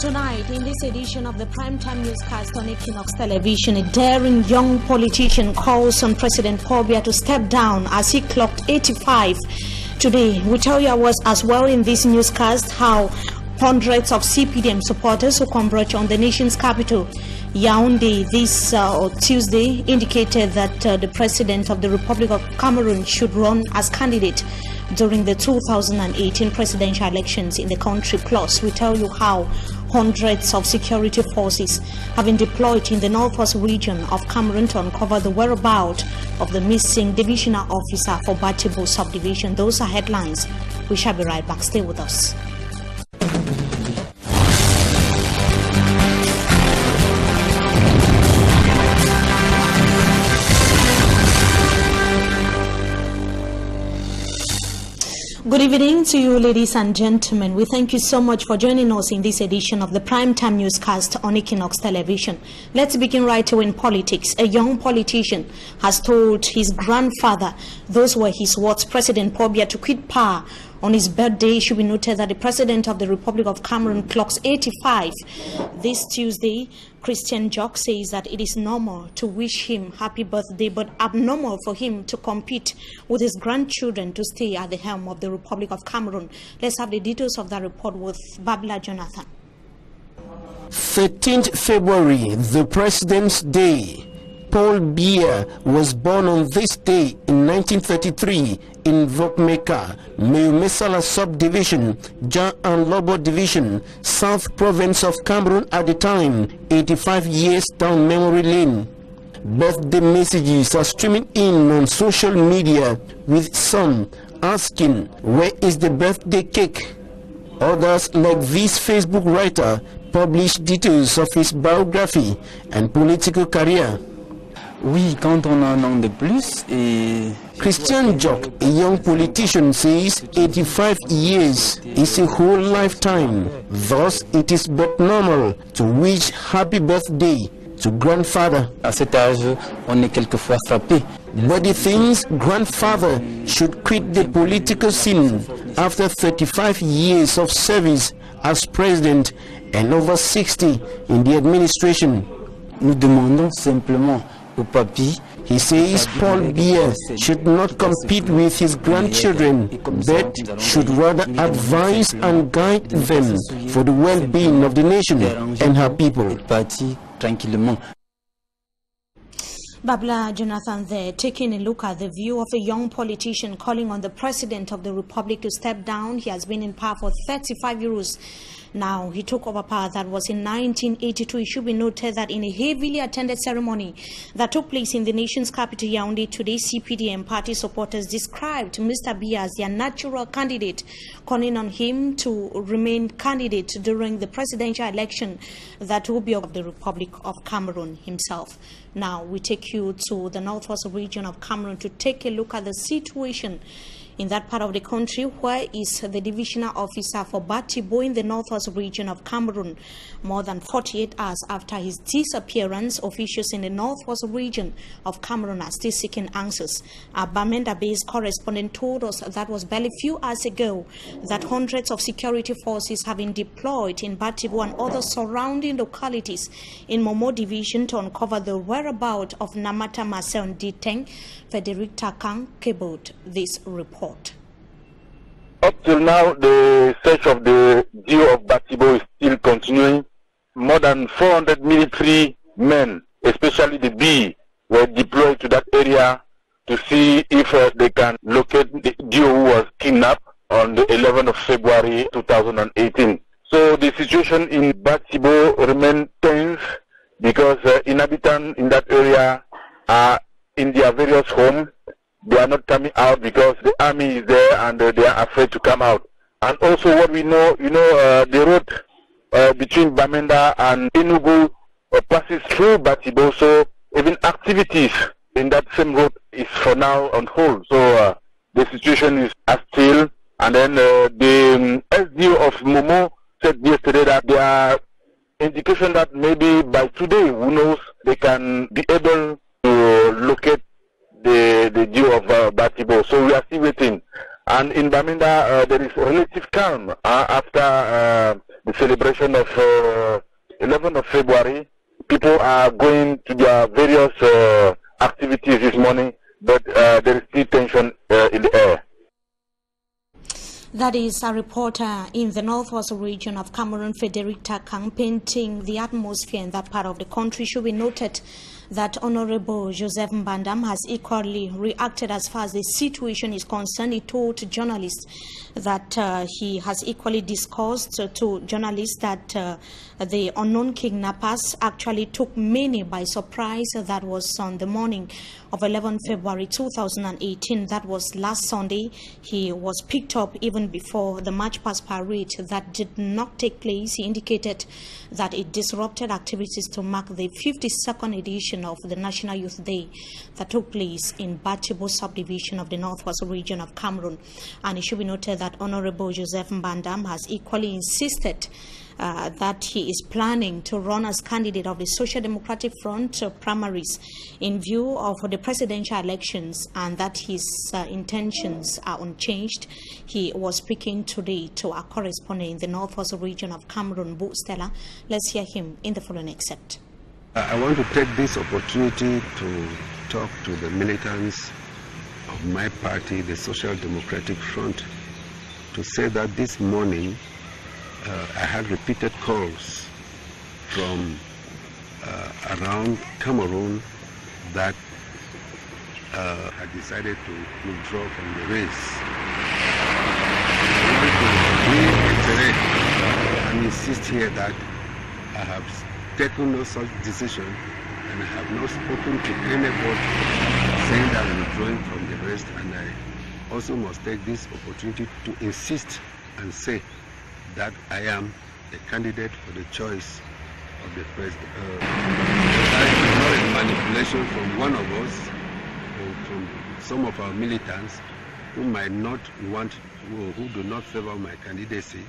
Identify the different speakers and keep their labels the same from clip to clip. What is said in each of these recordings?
Speaker 1: Tonight, in this edition of the Primetime Newscast on Equinox Television, a daring young politician calls on President Paul Biya to step down as he clocked 85. Today, we tell you as well in this newscast how hundreds of CPDM supporters who converge on the nation's capital, Yaoundé, this Tuesday, indicated that the President of the Republic of Cameroon should run as candidate during the 2018 presidential elections in the country. Plus, we tell you how hundreds of security forces have been deployed in the northwest region of Cameroon to uncover the whereabouts of the missing divisional officer for Batibo subdivision. Those are headlines. We shall be right back. Stay with us. Good evening to you, ladies and gentlemen. We thank you so much for joining us in this edition of the Primetime Newscast on Equinox Television. Let's begin right away in politics. A young politician has told his grandfather, those were his words, President Paul Biya, to quit power on his birthday. It should be noted that the President of the Republic of Cameroon clocks 85 this Tuesday. Christian Jock says that it is normal to wish him happy birthday, but abnormal for him to compete with his grandchildren to stay at the helm of the Republic of Cameroon. Let's have the details of that report with Babla Jonathan.
Speaker 2: 13th February, the President's Day. Paul Biya was born on this day in 1933 in Vokmeka, Meumesala Subdivision, Jan and Lobo Division, South Province of Cameroon at the time, 85 years down memory lane. Birthday messages are streaming in on social media, with some asking, where is the birthday cake? Others, like this Facebook writer, publish details of his biography and political career.
Speaker 3: Oui, quand on a un an de plus et...
Speaker 2: Christian Jock, a young politician, says 85 years is a whole lifetime. Thus, it is but normal to wish happy birthday to grandfather.
Speaker 3: À cet âge, on est quelquefois frappé.
Speaker 2: But he thinks grandfather should quit the political scene after 35 years of service as president and over 60 in the administration.
Speaker 3: Nous demandons simplement au papy.
Speaker 2: He says Paul Biya should not compete with his grandchildren, but should rather advise and guide them for the well-being of the nation and her people.
Speaker 1: Babla Jonathan there, taking a look at the view of a young politician calling on the President of the Republic to step down. He has been in power for 35 years. Now, he took over power. That was in 1982. It should be noted that in a heavily attended ceremony that took place in the nation's capital, Yaoundé, today, CPDM party supporters described Mr. Biya as their natural candidate, calling on him to remain candidate during the presidential election that will be of the Republic of Cameroon himself. Now, we take you to the northwest region of Cameroon to take a look at the situation in that part of the country, where is the divisional officer for Batibo in the northwest region of Cameroon. More than 48 hours after his disappearance, officials in the northwest region of Cameroon are still seeking answers. Our Bamenda-based correspondent told us that was barely a few hours ago that hundreds of security forces have been deployed in Batibo and other surrounding localities in Momo division to uncover the whereabouts of Namata Marcel Diteng. Frederick Takang cabled this report.
Speaker 4: Up till now, the search of the Geo of Batibo is still continuing. More than 400 military men, especially the B, were deployed to that area to see if they can locate the Geo who was kidnapped on the 11th of February 2018. So the situation in Batibo remains tense because inhabitants in that area are in their various homes. They are not coming out because the army is there and they are afraid to come out. And also what we know, the road between Bamenda and Enugu passes through Batibo, so even activities in that same road is for now on hold. So the situation is still. And then the SDO of Momo said yesterday that there are indications that maybe by today, who knows, they can be able to locate the Geo of Batibo. So we are still waiting. And in Bamenda, there is relative calm after the celebration of 11th of February. People are going to their various activities this morning, but there is still tension in the air.
Speaker 1: That is a reporter in the northwest region of Cameroon, Frederick Takang, painting the atmosphere in that part of the country. Should be noted that Honorable Joseph Mbandam has equally reacted as far as the situation is concerned. He told journalists that he has equally discussed to journalists that the unknown kidnappers actually took many by surprise. That was on the morning of 11 February 2018. That was last Sunday. He was picked up even before the March Past Parade that did not take place. He indicated that it disrupted activities to mark the 52nd edition of the National Youth Day that took place in Batibo subdivision of the northwest region of Cameroon. And it should be noted that Honorable Joseph Mbandam has equally insisted that he is planning to run as candidate of the Social Democratic Front primaries in view of the presidential elections, and that his intentions are unchanged. He was speaking today to our correspondent in the northwest region of Cameroon, Bu Stella. Let's hear him in the following excerpt.
Speaker 5: I want to take this opportunity to talk to the militants of my party, the Social Democratic Front, to say that this morning I had repeated calls from around Cameroon that had decided to withdraw from the race. I want to reiterate and insist here that I have taken no such decision, and I have not spoken to anybody saying that I'm withdrawing from the rest. And I also must take this opportunity to insist and say that I am a candidate for the choice of the president. That is not a manipulation from one of us or from some of our militants who might not want, or who do not favor my candidacy,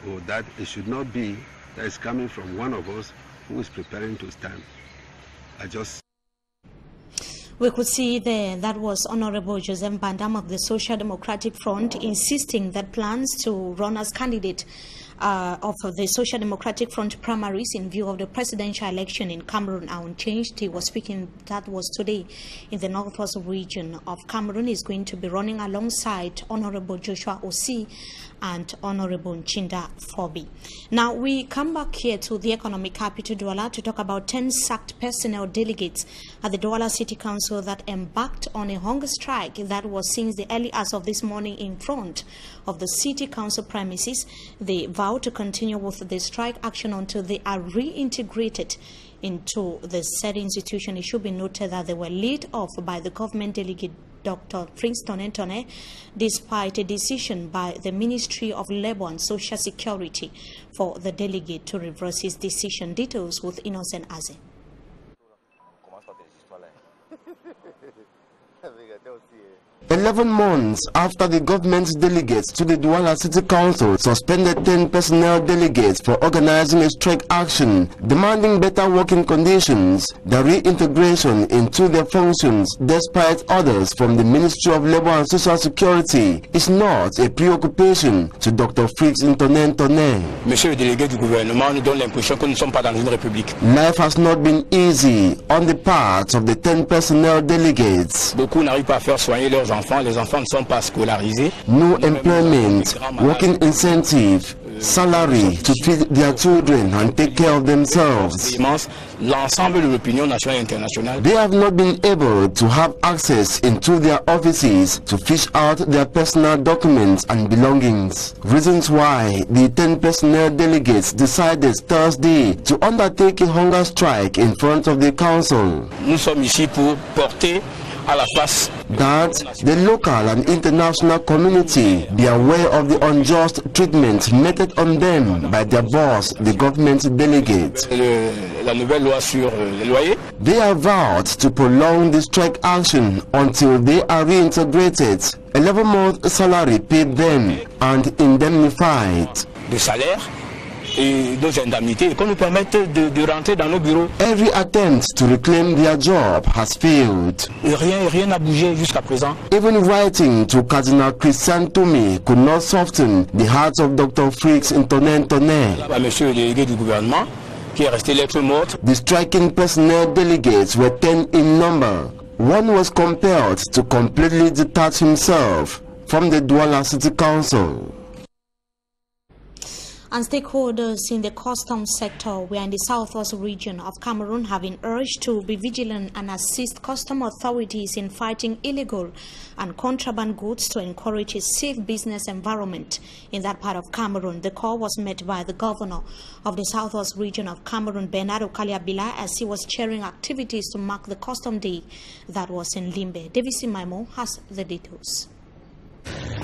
Speaker 5: or that it should not be that is coming from one of us who is preparing to stand.
Speaker 1: We could see there that was Honorable Joseph Mbandam of the Social Democratic Front insisting that plans to run as candidate of the Social Democratic Front primaries in view of the presidential election in Cameroon are unchanged. He was speaking, that was today, in the northwest region of Cameroon. He's going to be running alongside Honorable Joshua Osi and Honorable Nchinda Fobi. Now we come back here to the economic capital Douala to talk about 10 sacked personnel delegates at the Douala City Council that embarked on a hunger strike that was since the early hours of this morning in front of the City Council premises. They vow to continue with the strike action until they are reintegrated into the said institution. It should be noted that they were laid off by the government delegate Dr. Princeton Entone, despite a decision by the Ministry of Labour and Social Security for the delegate to reverse his decision. Details with Innocent Aze.
Speaker 2: 11 months after the government's delegates to the Douala City Council suspended 10 personnel delegates for organizing a strike action demanding better working conditions, the reintegration into their functions despite orders from the Ministry of Labour and Social Security is not a preoccupation to Dr. Fritz Ntone.
Speaker 6: Monsieur le délégué du gouvernement nous donne l'impression que nous ne sommes pas dans une république.
Speaker 2: Life has not been easy on the part of the 10 personnel delegates.
Speaker 6: Beaucoup n'arrivent pas à faire soigner leurs enfants, les enfants ne sont pas scolarisés.
Speaker 2: No employment, working incentive, salary to feed their children and take care of themselves.
Speaker 6: L'ensemble de l'opinion nationale et internationale.
Speaker 2: They have not been able to have access into their offices to fish out their personal documents and belongings. Reasons why the 10 personnel delegates decided Thursday to undertake a hunger strike in front of the council.
Speaker 6: Nous sommes ici pour porter à la face
Speaker 2: that the local and international community be aware of the unjust treatment meted on them by their boss, the government delegate.
Speaker 6: La nouvelle loi sur les loyers.
Speaker 2: They are vowed to prolong the strike action until they are reintegrated, 11-month salary paid them and indemnified.
Speaker 6: De salaire nos indemnités et qu'on nous permette de rentrer dans nos bureaux.
Speaker 2: Every attempt to reclaim their job has failed.
Speaker 6: Et rien n'a bougé jusqu'à présent.
Speaker 2: Even writing to Cardinal Christian Tomé could not soften the hearts of Dr. Fricks in Tonnerre.
Speaker 6: Monsieur le délégué du gouvernement, qui est resté lettre morte.
Speaker 2: The striking personnel delegates were 10 in number. One was compelled to completely detach himself from the Douala City Council.
Speaker 1: And stakeholders in the customs sector were in the southwest region of Cameroon have been urged to be vigilant and assist custom authorities in fighting illegal and contraband goods to encourage a safe business environment in that part of Cameroon. The call was met by the governor of the southwest region of Cameroon, Bernard Okaliabila, as he was chairing activities to mark the custom day that was in Limbe. David Simaimo has the details.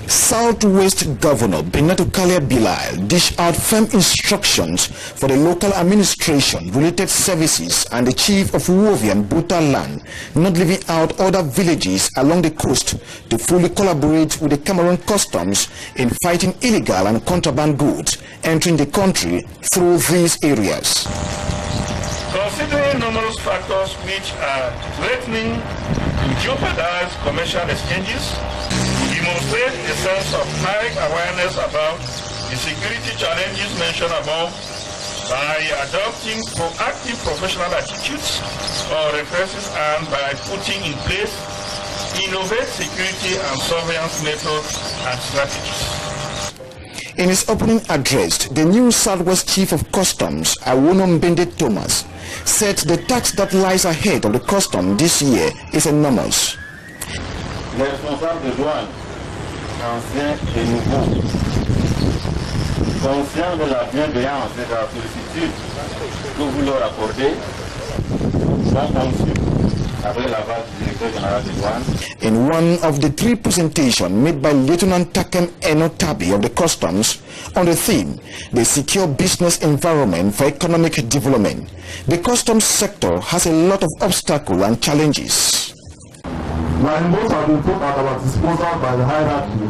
Speaker 7: Southwest Governor Bernard Okaliabila dished out firm instructions for the local administration, related services and the chief of Wovi and Buta land, not leaving out other villages along the coast, to fully collaborate with the Cameroon customs in fighting illegal and contraband goods entering the country through these areas.
Speaker 8: Considering numerous factors which are threatening to jeopardize commercial exchanges, demonstrate a sense of high awareness about the security challenges mentioned above by adopting proactive professional attitudes or references and by putting in place innovative security and surveillance methods and strategies.
Speaker 7: In his opening address, the new Southwest Chief of Customs, Awonom Bende Thomas, said the task that lies ahead of the custom this year is enormous.
Speaker 4: Les responsables de douane, anciens et nouveaux, conscients de la bienveillance et de la sollicitude que vous leur accordez, sont conçus après l'aval du directeur général des douanes.
Speaker 7: In one of the three presentations made by Lieutenant Takem Enotabi of the Customs on the theme, the secure business environment for economic development, the customs sector has a lot of obstacles and challenges.
Speaker 9: While most have been put at our disposal by the hierarchy,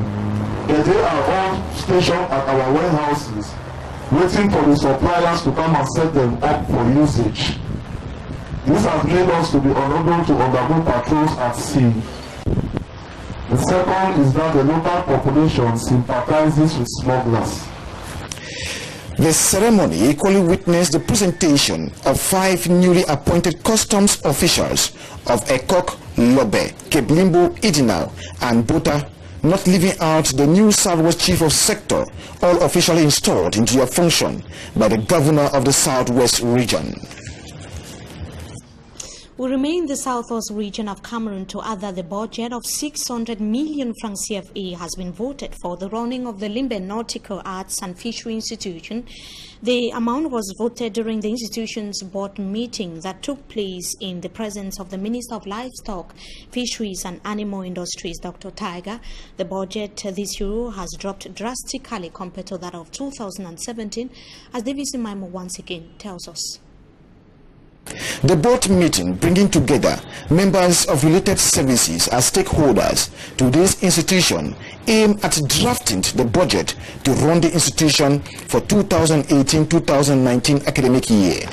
Speaker 9: they are all stationed at our warehouses, waiting for the suppliers to come and set them up for usage. This has made us to be unable to undergo patrols at sea. The second is that the local population sympathizes with smugglers.
Speaker 7: The ceremony equally witnessed the presentation of 5 newly appointed customs officials of Ekok, Lobe, Keblimbo, Idinal, and Buta, not leaving out the new Southwest Chief of Sector, all officially installed into their function by the Governor of the Southwest region.
Speaker 1: We remain in the southwest region of Cameroon to add that the budget of 600 million francs CFA has been voted for the running of the Limbe Nautical Arts and Fishery Institution. The amount was voted during the institution's board meeting that took place in the presence of the Minister of Livestock, Fisheries and Animal Industries, Dr. Tiger. The budget this year has dropped drastically compared to that of 2017, as David Simaimo once again tells us.
Speaker 7: The board meeting, bringing together members of related services as stakeholders to this institution, aimed at drafting the budget to run the institution for 2018-2019 academic year.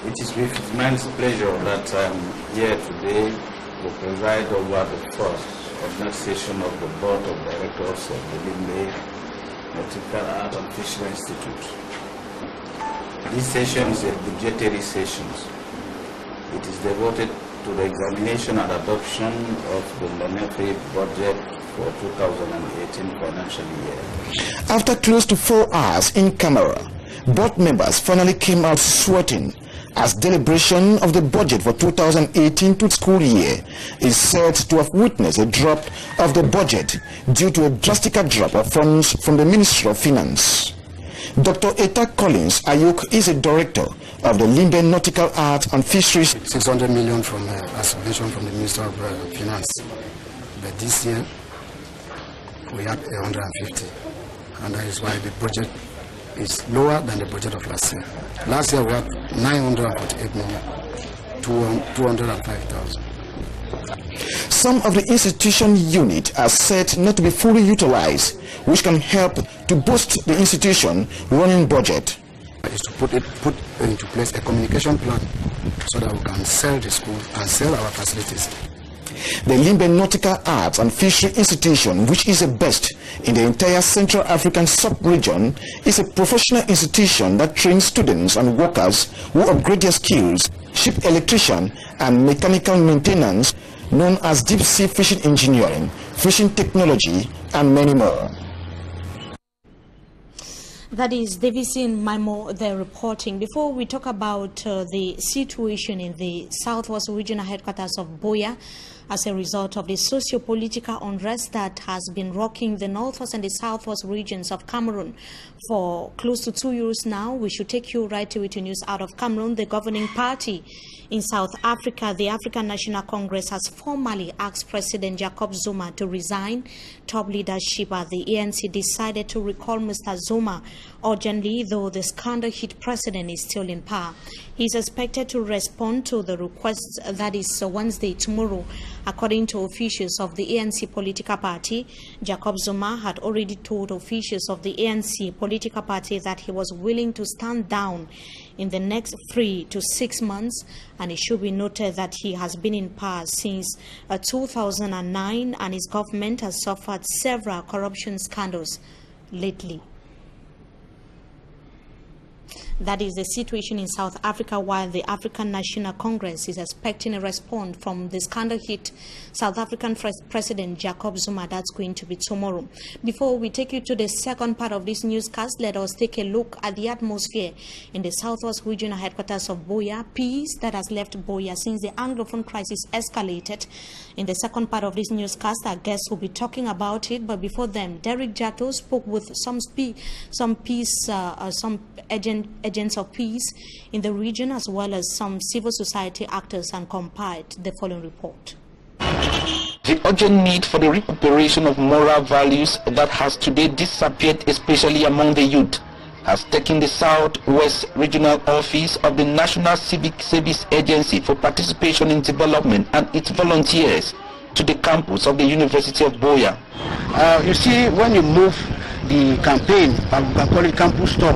Speaker 10: It is with immense pleasure that I am here today to preside over the first of next session of the Board of Directors of the Limbe Nautical Art and Fishery Institute. This session is a budgetary session. It is devoted to the examination and adoption of the MEFFO budget for 2018 financial year.
Speaker 7: After close to 4 hours in camera, board members finally came out sweating as deliberation of the budget for 2018 school year is said to have witnessed a drop of the budget due to a drastic drop of funds from the Ministry of Finance. Dr. Eta Collins Ayuk is a director of the Limbe Nautical Art and Fisheries.
Speaker 11: 600 million from a subvention from the Minister of Finance, but this year we have 150, and that is why the budget is lower than the budget of last year. Last year we had 948 million, 205,000.
Speaker 7: Some of the institution unit are said not to be fully utilized, which can help to boost the institution running budget.
Speaker 11: Is to put into place a communication plan so that we can sell the school and sell our facilities.
Speaker 7: The Limbe Nautical Arts and Fishery Institution, which is the best in the entire Central African sub-region, is a professional institution that trains students and workers who upgrade their skills, ship electrician and mechanical maintenance, known as deep sea fishing engineering, fishing technology, and many more.
Speaker 1: That is Davison Maimo, the reporting. Before we talk about the situation in the Southwest Regional Headquarters of Buea, as a result of the socio-political unrest that has been rocking the northwest and the southwest regions of Cameroon for close to 2 years now, we should take you right away to news out of Cameroon. The governing party in South Africa, the African National Congress, has formally asked President Jacob Zuma to resign top leadership as the ANC decided to recall Mr. Zuma urgently, though the scandal-hit president is still in power. He is expected to respond to the request, that is Wednesday, tomorrow. According to officials of the ANC political party, Jacob Zuma had already told officials of the ANC political party that he was willing to stand down in the next 3 to 6 months, and it should be noted that he has been in power since 2009 and his government has suffered several corruption scandals lately. That is the situation in South Africa, while the African National Congress is expecting a response from the scandal-hit South African President Jacob Zuma. That's going to be tomorrow. Before we take you to the second part of this newscast, let us take a look at the atmosphere in the Southwest Regional Headquarters of Buea. Peace that has left Buea since the Anglophone crisis escalated. In the second part of this newscast, our guests will be talking about it. But before them, Derek Jato spoke with some agents of peace in the region, as well as some civil society actors, and compiled the following report.
Speaker 12: The urgent need for the recuperation of moral values that has today disappeared, especially among the youth, has taken the Southwest Regional Office of the National Civic Service Agency for Participation in Development and its volunteers to the campus of the University of Buea.
Speaker 13: You see, when you move the campaign, I call it campus tour,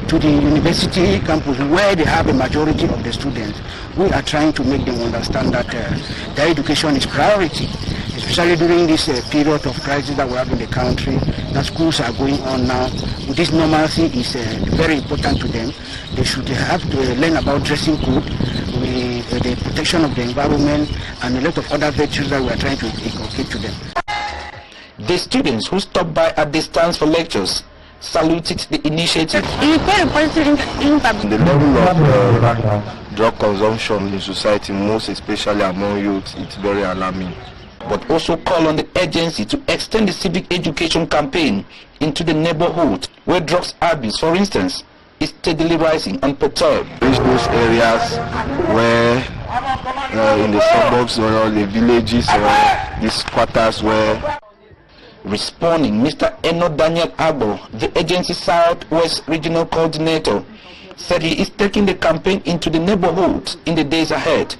Speaker 13: to the university campus where they have a majority of the students, we are trying to make them understand that their education is priority, especially during this period of crisis that we have in the country, that schools are going on now. This normalcy is very important to them. They should have to learn about dressing code, the protection of the environment, and a lot of other virtues that we are trying to inculcate to them.
Speaker 12: The students who stopped by at distance for lectures saluted the initiative.
Speaker 14: The level of drug consumption in society, most especially among youth, it's very alarming.
Speaker 12: But also call on the agency to extend the civic education campaign into the neighborhood where drugs abuse, for instance, is steadily rising unperturbed.
Speaker 14: Reach those areas where in the suburbs or the villages or these quarters where.
Speaker 12: Responding, Mr. Eno Daniel Abo, the agency Southwest Regional Coordinator, said he is taking the campaign into the neighborhoods in the days ahead.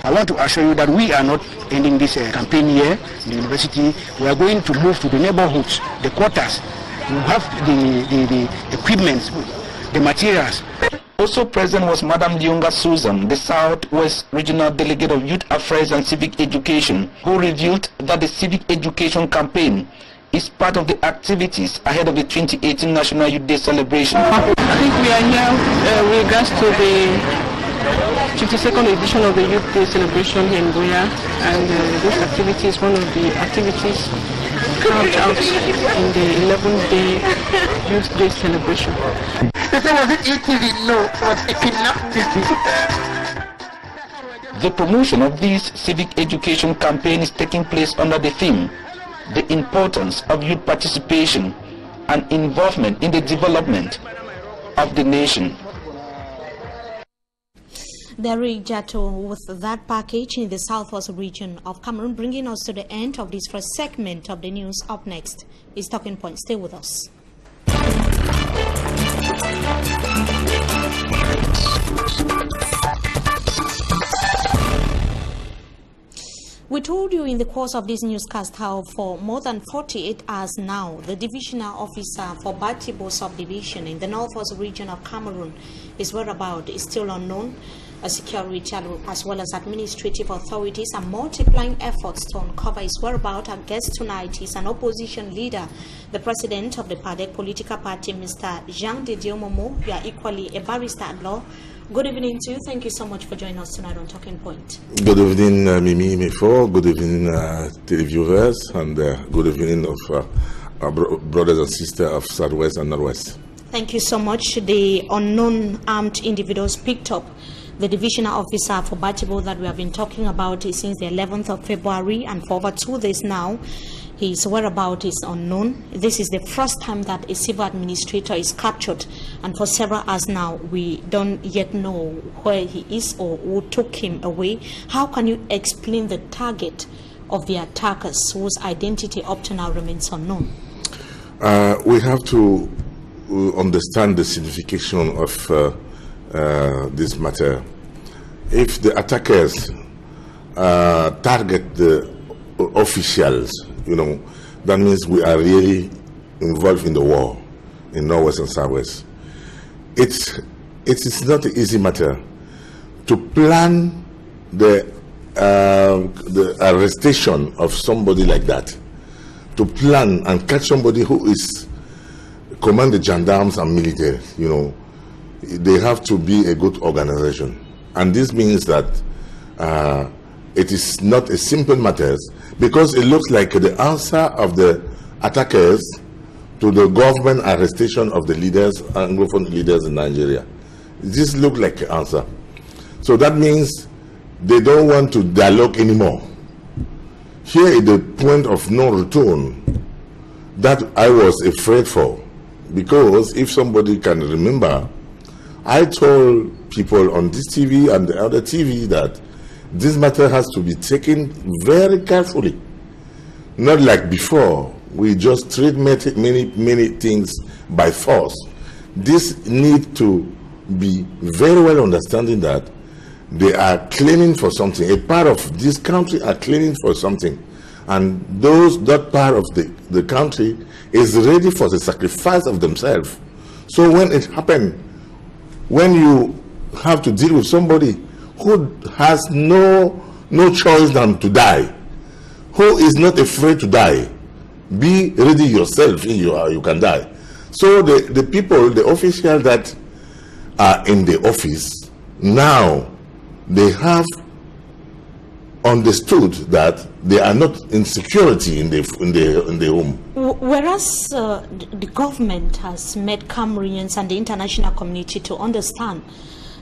Speaker 13: I want to assure you that we are not ending this campaign here in the university. We are going to move to the neighborhoods, the quarters. We have the equipment, the materials.
Speaker 12: Also present was Madam Liunga Susan, the Southwest Regional Delegate of Youth Affairs and Civic Education, who revealed that the civic education campaign is part of the activities ahead of the 2018 National Youth Day celebration.
Speaker 15: I think we are here with regards to the 52nd edition of the Youth Day celebration here in Buea, and this activity is one of the activities carved out in the 11th Day Youth Day celebration.
Speaker 12: The promotion of this civic education campaign is taking place under the theme, the importance of youth participation and involvement in the development of the nation.
Speaker 1: Derek Jato with that package in the Southwest region of Cameroon, bringing us to the end of this first segment of the news. Up next is Talking Point. Stay with us. We told you in the course of this newscast how for more than 48 hours now, the divisional officer for Batibo subdivision in the northwest region of Cameroon, his whereabouts is still unknown. Security as well as administrative authorities are multiplying efforts to uncover his whereabouts. Our guest tonight is an opposition leader, the president of the PADEC political party, Mr. Jean Didier Momo. You are equally a barrister at law. Good evening to you. Thank you so much for joining us tonight on Talking Point.
Speaker 16: Good evening, Mimi, MEFFO. Good evening, televiewers, and good evening of our brothers and sisters of Southwest and Northwest.
Speaker 1: Thank you so much. The unknown armed individuals picked up the divisional officer for Batibo that we have been talking about since the 11th of February, and for over 2 days now, his whereabouts is unknown. This is the first time that a civil administrator is captured, and for several hours now, we don't yet know where he is or who took him away. How can you explain the target of the attackers whose identity up to now remains unknown?
Speaker 16: We have to understand the signification of this matter. If the attackers target the officials, you know, that means we are really involved in the war in Northwest and Southwest. It is not an easy matter to plan the arrestation of somebody like that, to plan and catch somebody who is command the gendarmes and military. You know, they have to be a good organization, and this means that it is not a simple matter, because it looks like the answer of the attackers to the government arrestation of the leaders, Anglophone leaders in Nigeria. This looks like an answer. So that means they don't want to dialogue anymore. Here is the point of no return that I was afraid for, because if somebody can remember, I told people on this TV and the other TV that this matter has to be taken very carefully. Not like before, we just treat many things by force. This needs to be very well understanding that they are claiming for something. A part of this country are claiming for something. And that part of the country is ready for the sacrifice of themselves. So when it happens, when you have to deal with somebody who has no choice than to die, who is not afraid to die, be ready yourself, you can die. So the people, the officials that are in the office now, they have understood that they are not in security in the home.
Speaker 1: Whereas the government has made Cameroonians and the international community to understand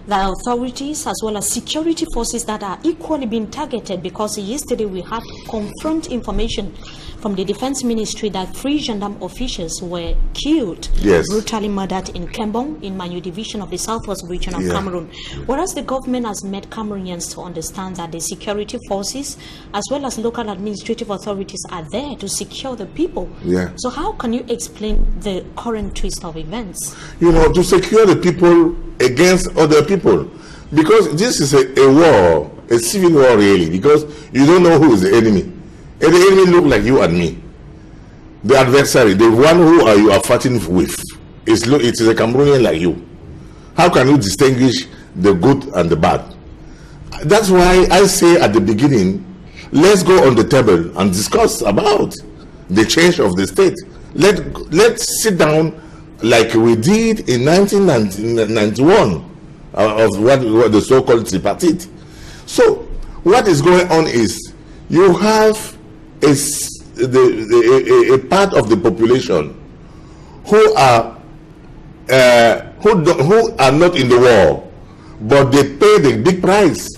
Speaker 1: that authorities as well as security forces that are equally being targeted, because yesterday we had confront information from the Defense Ministry that 3 gendarme officials were killed, brutally murdered in Kembong, in Manyu division of the southwest region of Cameroon. Whereas the government has made Cameroonians to understand that the security forces as well as local administrative authorities are there to secure the people. So how can you explain the current twist of events?
Speaker 16: You know, to secure the people against other people, because this is a war, a civil war really, because you don't know who is the enemy. And the enemy look like you and me. The adversary, the one who you are fighting with, it is a Cameroonian like you. How can you distinguish the good and the bad? That's why I say at the beginning, let's go on the table and discuss about the change of the state. Let's sit down like we did in 1991 of what the so-called tripartite. So what is going on is you have a part of the population who are not in the war, but they pay the big price.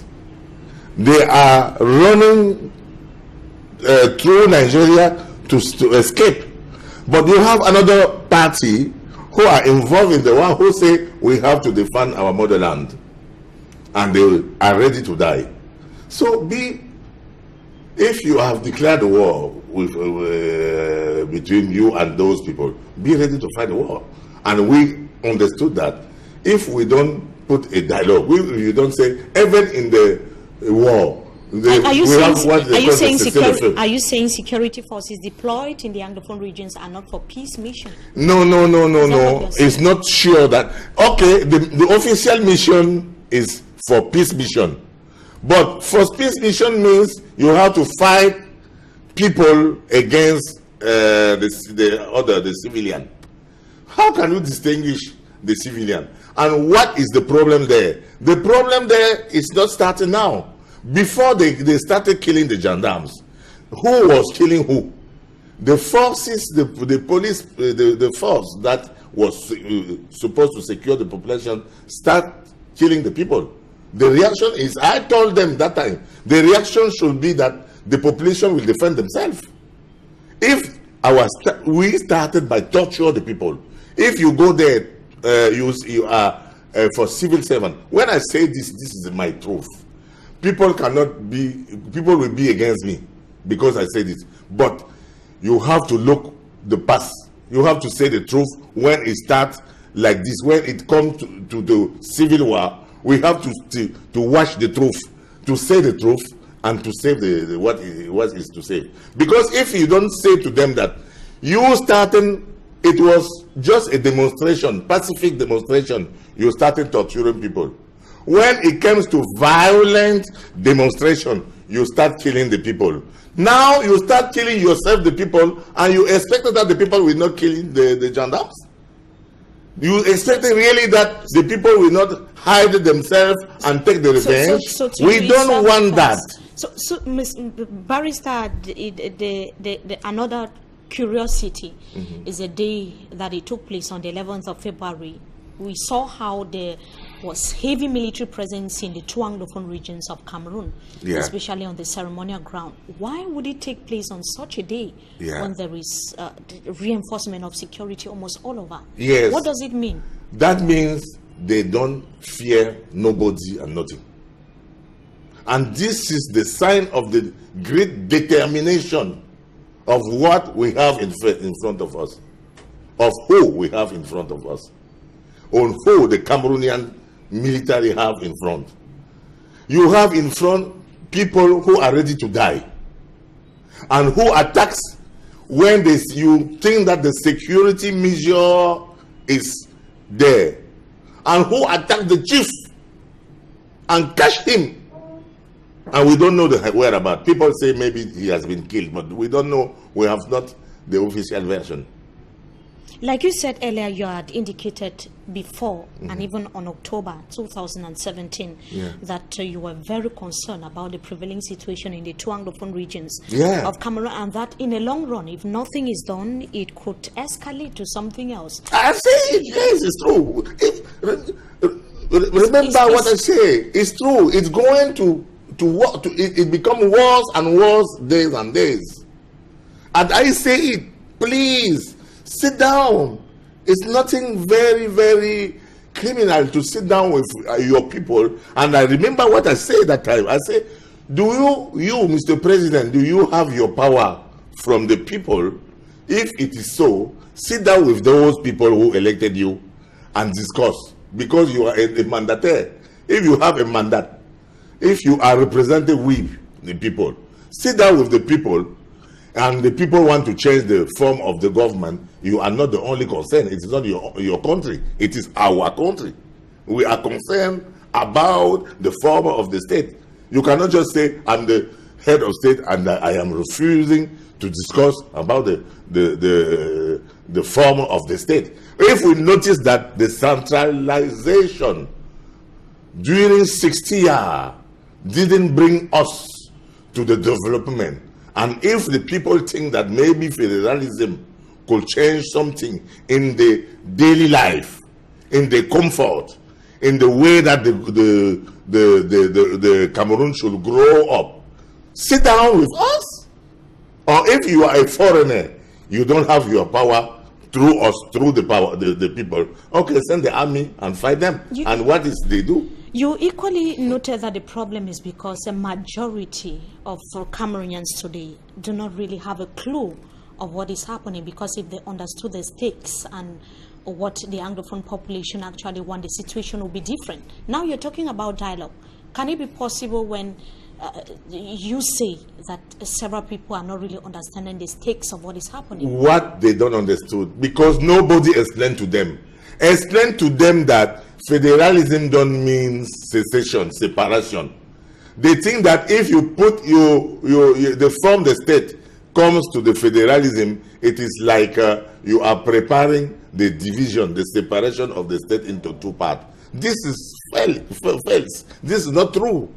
Speaker 16: They are running through Nigeria to escape. But you have another party who are involved in the war, who say we have to defend our motherland, and they are ready to die. So if you have declared a war between you and those people, be ready to fight the war. And we understood that if we don't put a dialogue, you don't say, even in the war,
Speaker 1: Are you saying security forces deployed in the Anglophone regions are not for peace mission?
Speaker 16: No. It's not sure that. Okay, the official mission is for peace mission, but for peace mission means you have to fight people against the civilian. How can you distinguish the civilian? And what is the problem there? The problem there is not starting now. Before they started killing the gendarmes, who was killing who? The forces, the police, the force that was supposed to secure the population start killing the people. The reaction is, I told them that time, the reaction should be that the population will defend themselves. If we started by torture the people, if you go there, you are for civil servant. When I say this is my truth. People will be against me because I say this. But you have to look the past. You have to say the truth when it starts like this. When it comes to the civil war, we have to watch the truth, to say the truth, and to save what is to save. Because if you don't say to them that you starting, it was just a demonstration, pacific demonstration, you started torturing people. When it comes to violent demonstration, you start killing the people. Now you start killing yourself, the people, and you expected that the people will not kill the gendarmes? You expected really that the people will not hide themselves and take the revenge? We don't want that.
Speaker 1: So Ms. Barrister, another curiosity is a day that it took place on the 11th of February. We saw how there was heavy military presence in the two Anglophone regions of Cameroon, especially on the ceremonial ground. Why would it take place on such a day when there is reinforcement of security almost all over?
Speaker 16: Yes.
Speaker 1: What does it mean?
Speaker 16: That means they don't fear nobody and nothing. And this is the sign of the great determination of what we have in front of us, of who we have in front of us, on who the Cameroonian military have in front. You have in front people who are ready to die, and who attacks when you think that the security measure is there, and who attack the chief and catch him. And we don't know the whereabouts. People say maybe he has been killed, but we don't know. We have not the official version.
Speaker 1: Like you said earlier, you had indicated before, and even on October 2017, that you were very concerned about the prevailing situation in the two Anglophone regions of Cameroon, and that in the long run, if nothing is done, it could escalate to something else.
Speaker 16: I say it, yes, it's true. Remember what I say. It's true. It's going to it becomes worse and worse days and days. And I say it, please, sit down. It's nothing very, very criminal to sit down with your people. And I remember what I said that time. I said, you, Mr. President, do you have your power from the people? If it is so, sit down with those people who elected you and discuss. Because you are a mandataire. If you have a mandate, if you are representing the people, sit down with the people, and the people want to change the form of the government. You are not the only concern. It is not your country. It is our country. We are concerned about the form of the state. You cannot just say, I'm the head of state and I am refusing to discuss about the form of the state. If we notice that the centralization during 60 years didn't bring us to the development, and if the people think that maybe federalism could change something in the daily life, in the comfort, in the way that the Cameroon should grow up, sit down with us. Or if you are a foreigner, you don't have your power through us, through the people. Okay, send the army and fight them. And what is they do?
Speaker 1: You equally noted that the problem is because a majority of Cameroonians today do not really have a clue of what is happening, because if they understood the stakes and what the Anglophone population actually want, the situation will be different. Now you're talking about dialogue. Can it be possible when you say that several people are not really understanding the stakes of what is happening.
Speaker 16: What they don't understand, because nobody explained to them. Explain to them that federalism don't mean secession, separation. They think that if you put from the state comes to the federalism, it is like you are preparing the division, the separation of the state into two parts. This is false. This is not true.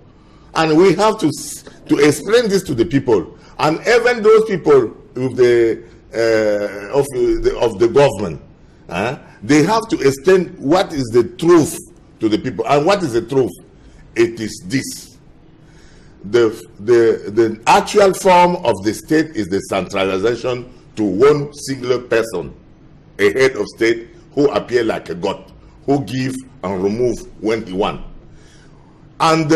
Speaker 16: And we have to explain this to the people. And even those people with of the government, they have to explain what is the truth to the people. And what is the truth? It is this. The actual form of the state is the centralization to one single person, a head of state who appear like a god, who give and remove when he want. And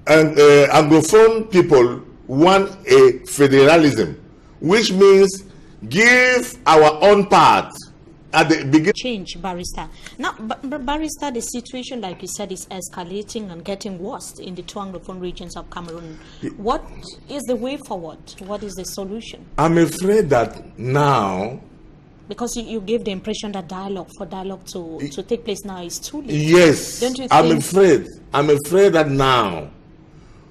Speaker 16: Anglophone people want a federalism, which means give our own part at the beginning.
Speaker 1: Change, Barrister. Now, Barrister, the situation, like you said, is escalating and getting worse in the two Anglophone regions of Cameroon. What is the way forward? What is the solution?
Speaker 16: I'm afraid that now,
Speaker 1: because you gave the impression that dialogue to take place now is too late.
Speaker 16: Yes,
Speaker 1: don't you think?
Speaker 16: I'm afraid that now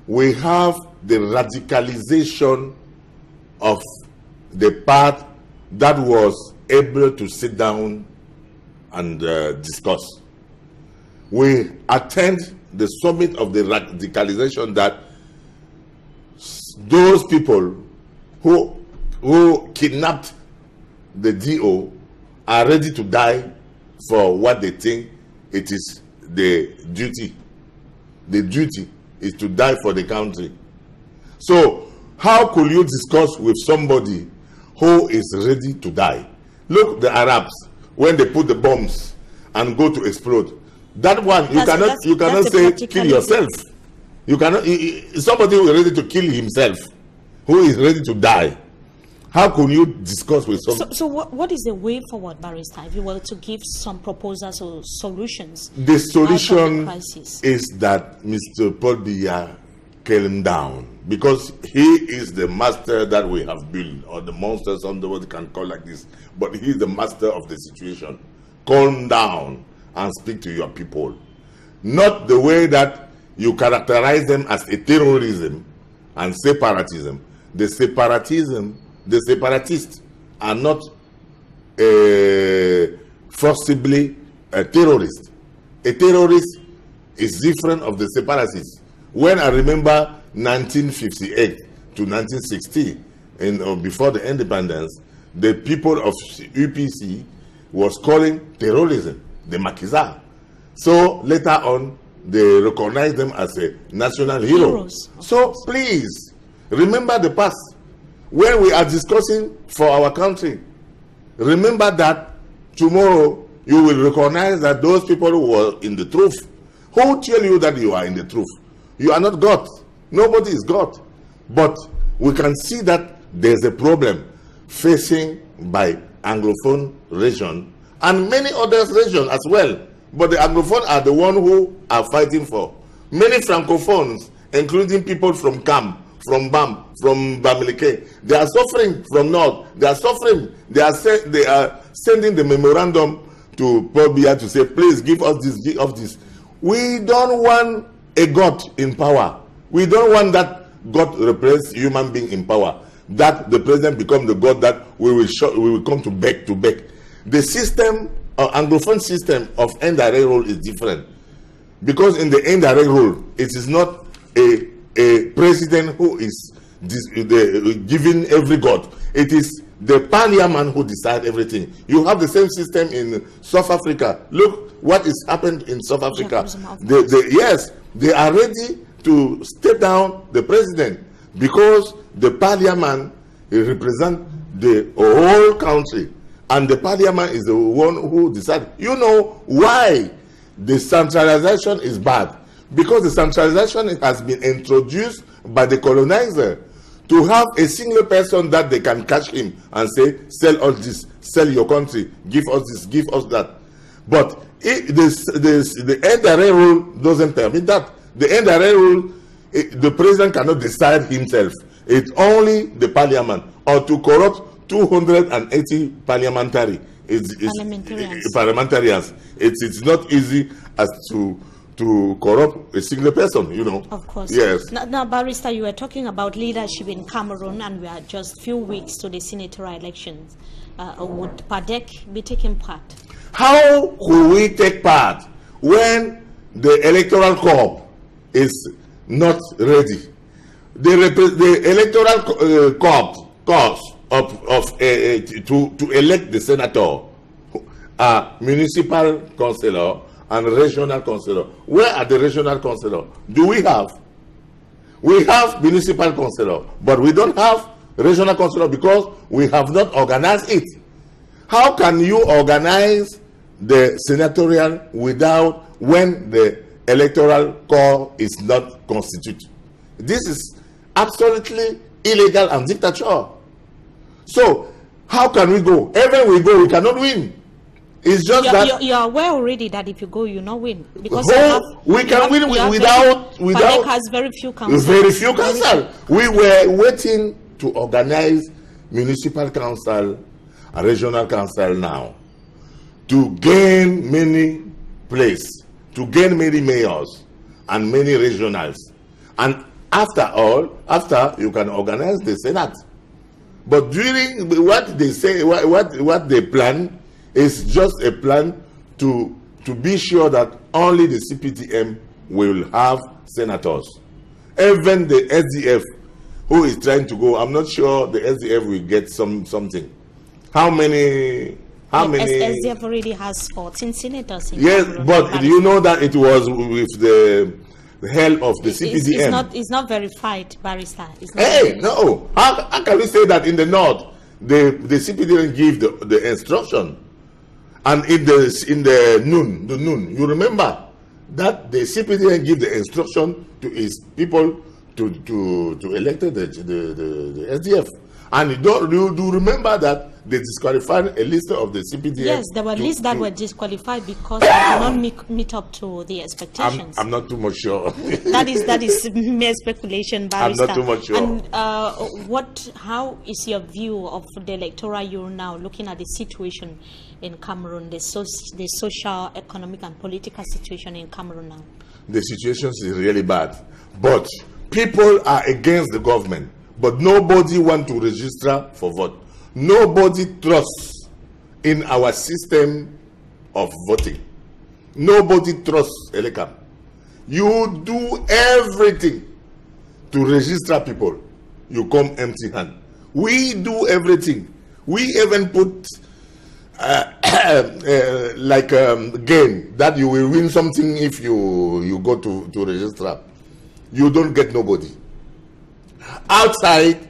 Speaker 16: we have the radicalization of the part that was able to sit down and discuss. We attend the summit of the radicalization that those people who kidnapped the DO are ready to die for what they think it is the duty. The duty is to die for the country. So how could you discuss with somebody who is ready to die? Look, the Arabs, when they put the bombs and go to explode, that one you cannot say kill yourself. You cannot. Somebody who is ready to kill himself, who is ready to die. How can you discuss with someone?
Speaker 1: So what is the way forward, Barrister, if you were to give some proposals or solutions?
Speaker 16: The solution is that Mr. Paul Biya calm down, because he is the master that we have built, or the monster, somebody can call like this, but he is the master of the situation. Calm down and speak to your people. Not the way that you characterize them as a terrorism and separatism. The separatists are not forcibly a terrorist. A terrorist is different of the separatists. When I remember 1958 to 1960, before the independence, the people of UPC was calling terrorism the Maquisards. So later on, they recognized them as a national hero. So please, remember the past. When we are discussing for our country, remember that tomorrow you will recognize that those people who were in the truth. Who tell you that you are in the truth? You are not God. Nobody is God. But we can see that there's a problem facing by Anglophone region and many other regions as well. But the Anglophone are the ones who are fighting for. Many Francophones, including people from Cam, from BAM, from Bamileke, they are suffering from North. They are suffering. They are sending the memorandum to Paul Biya to say, please give us this, give us this. We don't want a God in power. We don't want that God replace human being in power. That the president become the God that we will come to beg to beg. The system, Anglophone system of indirect rule is different. Because in the indirect rule, it is not a president who is giving every God. It is the parliament who decides everything. You have the same system in South Africa. Look what is happened in South Africa. Yes, they are ready to step down the president because the parliament represents the whole country, and the parliament is the one who decides. You know why the centralization is bad? Because the centralization has been introduced by the colonizer to have a single person that they can catch him and say, sell us this, sell your country, give us this, give us that. But the indirect rule doesn't permit that. The indirect rule, the president cannot decide himself. It's only the parliament, or to corrupt 280 parliamentarians. It's not easy as to corrupt a single person, you know.
Speaker 1: Of course.
Speaker 16: Yes.
Speaker 1: Now, Barrister, you were talking about leadership in Cameroon, and we are just few weeks to the senatorial elections. Would PADEC be taking part? How
Speaker 16: could we take part when the electoral corps is not ready? The electoral corps to elect the senator, municipal councillor and regional councillor. Where are the regional councillor? Do we have? We have municipal councillor, but we don't have regional councillor because we have not organized it. How can you organize the senatorial without when the electoral corps is not constituted? This is absolutely illegal and dictatorial. So how can we go? Even we go, we cannot win. It's just that
Speaker 1: you are aware already that if you go, you not win, because
Speaker 16: we can win without
Speaker 1: PADEC has very few councils.
Speaker 16: Very few council. We were waiting to organize municipal council and regional council now to gain many places, to gain many mayors and many regionals, and after you can organize the Senate. But during what they say, what they plan is just a plan to be sure that only the CPTM will have senators. Even the SDF, who is trying to go, I'm not sure the SDF will get something. How many?
Speaker 1: SDF already has 14 senators.
Speaker 16: Yes, but do you know that it was with the help of the CPDM?
Speaker 1: It's not verified, Barrister.
Speaker 16: No. How can we say that in the north the CPDM give the instruction, and in the noon, you remember that the CPDM give the instruction to his people to elect the SDF, and you do remember that they disqualified a list of the CPDM.
Speaker 1: Yes, there were lists that were disqualified because they did not meet up to the expectations.
Speaker 16: I'm not too much sure.
Speaker 1: that is mere speculation, Barrister.
Speaker 16: I'm not too much sure.
Speaker 1: And how is your view of the electoral year now, looking at the situation in Cameroon, the social, economic, and political situation in Cameroon now?
Speaker 16: The situation is really bad, but people are against the government, but nobody wants to register for vote. Nobody trusts in our system of voting. Nobody trusts Elecam. You do everything to register people. You come empty-handed. We do everything. We even put game that you will win something if you go to register. You don't get nobody. Outside,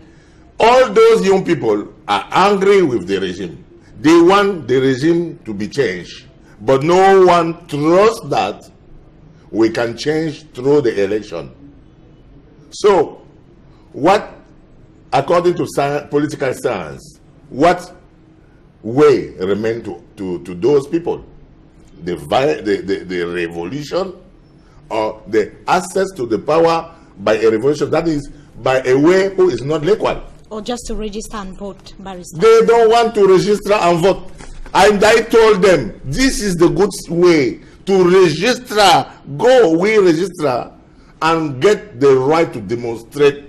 Speaker 16: all those young people are angry with the regime. They want the regime to be changed, but no one trusts that we can change through the election. So, what, according to political science, what way remain to those people? The revolution, or the access to the power by a revolution, that is by a way who is not legal.
Speaker 1: Or just to register and vote, Barrister?
Speaker 16: They don't want to register and vote. And I told them, this is the good way to register. Go, we register and get the right to demonstrate.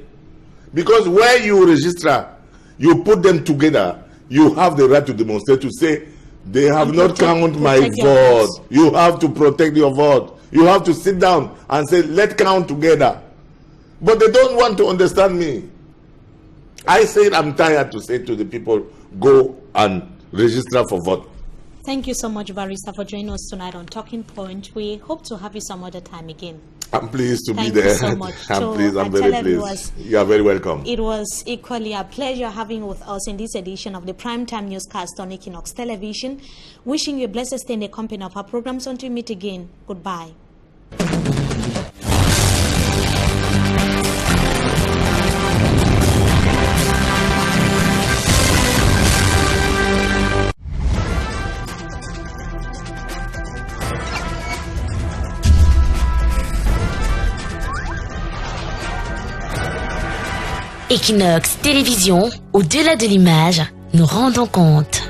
Speaker 16: Because where you register, you put them together, you have the right to demonstrate, to say, they have not counted my vote. You have to protect your vote. You have to sit down and say, let's count together. But they don't want to understand me. I said I'm tired to say to the people, go and register for vote.
Speaker 1: Thank you so much, Barrister, for joining us tonight on Talking Point. We hope to have you some other time again.
Speaker 16: I'm pleased to be there.
Speaker 1: Thank you so much.
Speaker 16: I'm very pleased. You are very welcome.
Speaker 1: It was equally a pleasure having you with us in this edition of the Primetime Newscast on Equinox Television. Wishing you a blessed stay in the company of our programs until we meet again. Goodbye.
Speaker 17: Equinoxe Télévision, au-delà de l'image, nous rendons compte.